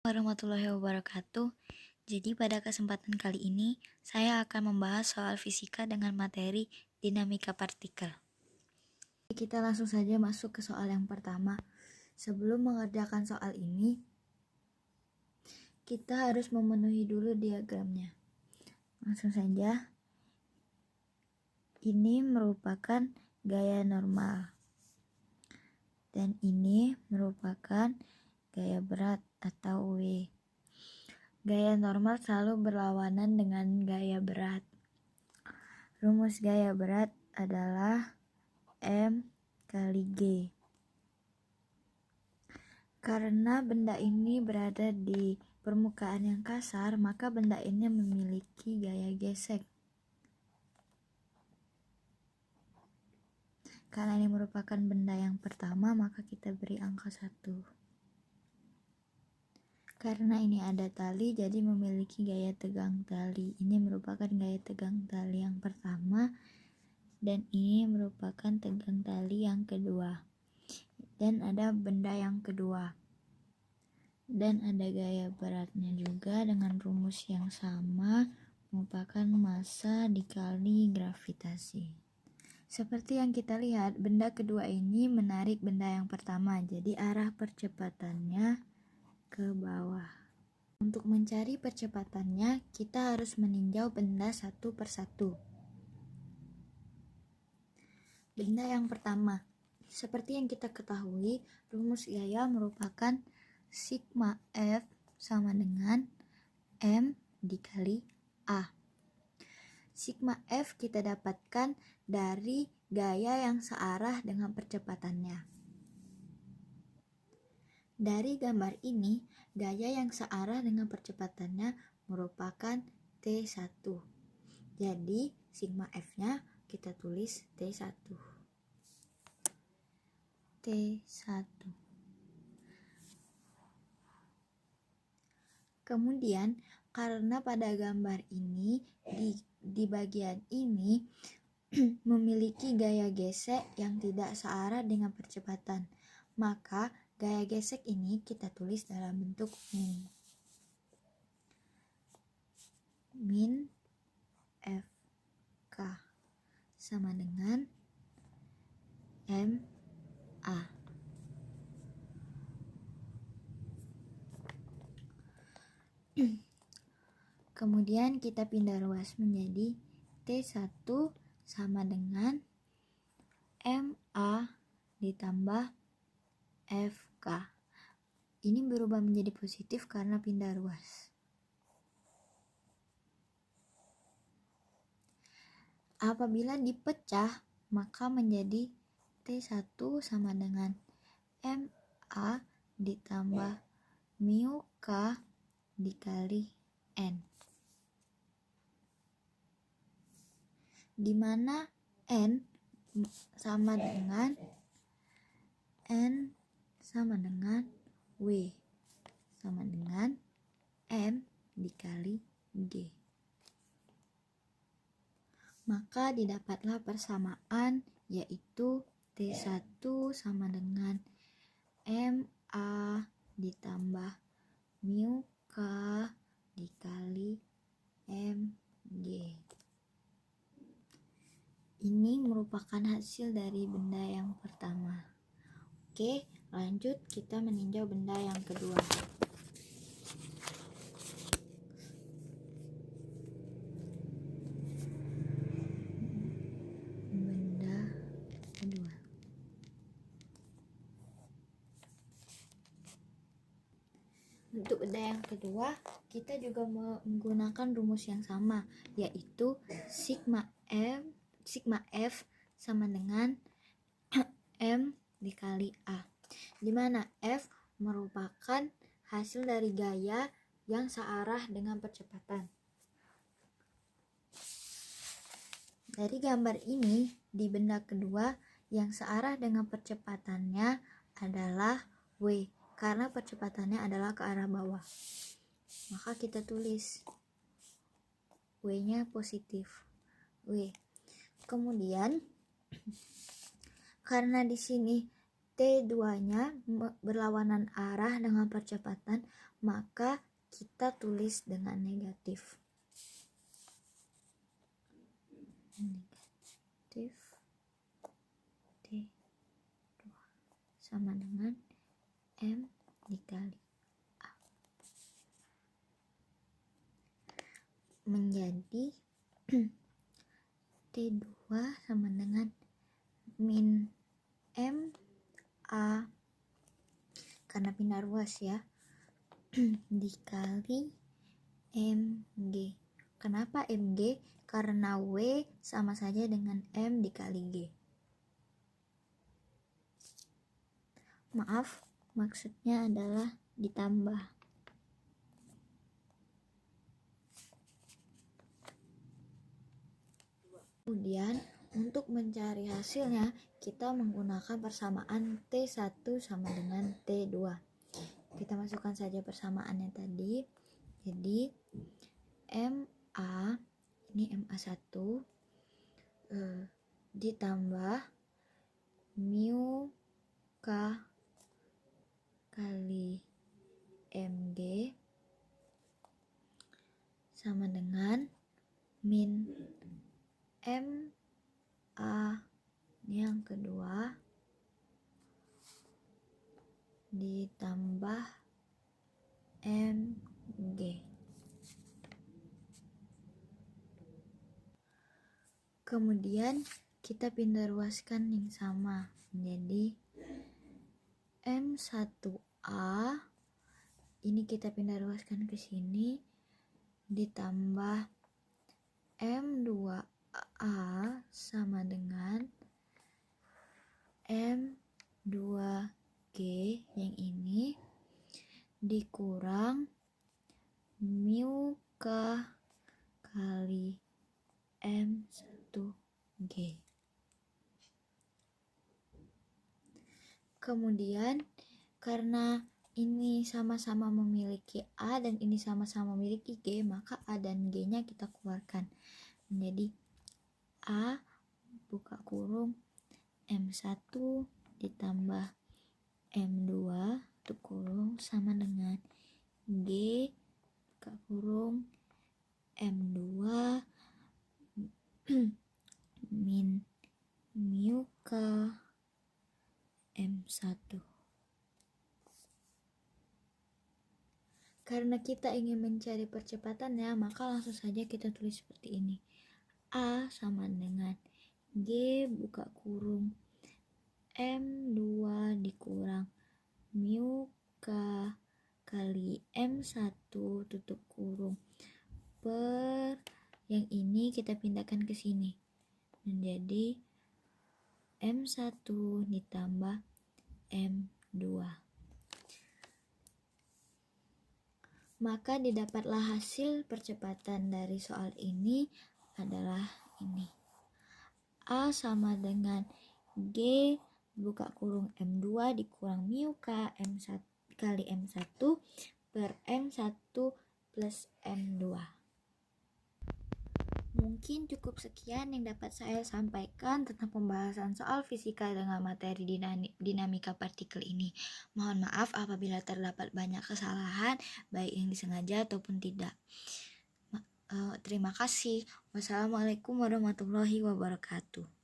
Warahmatullahi wabarakatuh. Jadi pada kesempatan kali ini saya akan membahas soal fisika dengan materi dinamika partikel. Kita langsung saja masuk ke soal yang pertama. Sebelum mengerjakan soal ini, kita harus memenuhi dulu diagramnya. Langsung saja. Ini merupakan gaya normal. Dan ini merupakan gaya berat atau W. Gaya normal selalu berlawanan dengan gaya berat. Rumus gaya berat adalah M kali G. Karena benda ini berada di permukaan yang kasar, maka benda ini memiliki gaya gesek. Karena ini merupakan benda yang pertama, maka kita beri angka 1. Karena ini ada tali, jadi memiliki gaya tegang tali. Ini merupakan gaya tegang tali yang pertama, dan ini merupakan tegang tali yang kedua. Dan ada benda yang kedua. Dan ada gaya beratnya juga dengan rumus yang sama, merupakan massa dikali gravitasi. Seperti yang kita lihat, benda kedua ini menarik benda yang pertama, jadi arah percepatannya ke bawah. Untuk mencari percepatannya, kita harus meninjau benda satu persatu. Benda yang pertama, seperti yang kita ketahui, rumus gaya merupakan sigma F sama dengan M dikali A. Sigma F kita dapatkan dari gaya yang searah dengan percepatannya. Dari gambar ini, gaya yang searah dengan percepatannya merupakan T1. Jadi, sigma F-nya kita tulis T1. T1. Kemudian, karena pada gambar ini, di bagian ini memiliki gaya gesek yang tidak searah dengan percepatan, maka gaya gesek ini kita tulis dalam bentuk min Fk sama dengan Ma. Kemudian kita pindah ruas menjadi T1 sama dengan Ma ditambah Fk. Ini berubah menjadi positif karena pindah ruas. Apabila dipecah, maka menjadi T1 sama dengan Ma ditambah mu K dikali N. Di mana N sama dengan W sama dengan M dikali G. Maka didapatlah persamaan, yaitu T1 sama dengan Ma ditambah mu K dikali Mg. Ini merupakan hasil dari benda yang pertama. Oke, lanjut kita meninjau benda yang kedua. Benda kedua. Untuk benda yang kedua, kita juga menggunakan rumus yang sama, yaitu sigma F sama dengan M dikali A, di mana F merupakan hasil dari gaya yang searah dengan percepatan. Dari gambar ini, di benda kedua yang searah dengan percepatannya adalah W, karena percepatannya adalah ke arah bawah. Maka kita tulis W-nya positif. W. Kemudian, karena di sini T2-nya berlawanan arah dengan percepatan, maka kita tulis dengan negatif. Negatif D2 sama dengan M dikali A. Menjadi T2 sama dengan min M A, karena pindah ruas ya, dikali MG. Kenapa MG? Karena W sama saja dengan M dikali G. Maaf, maksudnya adalah ditambah. Kemudian untuk mencari hasilnya kita menggunakan persamaan T1 sama dengan T2. Kita masukkan saja persamaannya tadi. Jadi MA, ini MA1 ditambah mu K kali MG sama dengan min MA yang kedua ditambah MG. Kemudian kita pindah ruaskan yang sama menjadi M1A, ini kita pindah ruaskan ke sini, ditambah M2A sama dengan M2G yang ini dikurang mu K kali M1G. Kemudian karena ini sama-sama memiliki A dan ini sama-sama memiliki G, maka A dan G nya kita keluarkan menjadi A buka kurung M1 ditambah M2 tutup kurung sama dengan G buka kurung M2 min mu K M1. Karena kita ingin mencari percepatannya, maka langsung saja kita tulis seperti ini. A sama dengan G buka kurung M2 dikurang mu K kali M1 tutup kurung per yang ini kita pindahkan ke sini menjadi M1 ditambah M2. Maka didapatlah hasil percepatan dari soal ini adalah ini. A sama dengan G buka kurung M2 dikurang mu K M1 kali M1 per M1 plus M2. Mungkin cukup sekian yang dapat saya sampaikan tentang pembahasan soal fisika dengan materi dinamika partikel ini. Mohon maaf apabila terdapat banyak kesalahan, baik yang disengaja ataupun tidak. Terima kasih. Wassalamualaikum warahmatullahi wabarakatuh.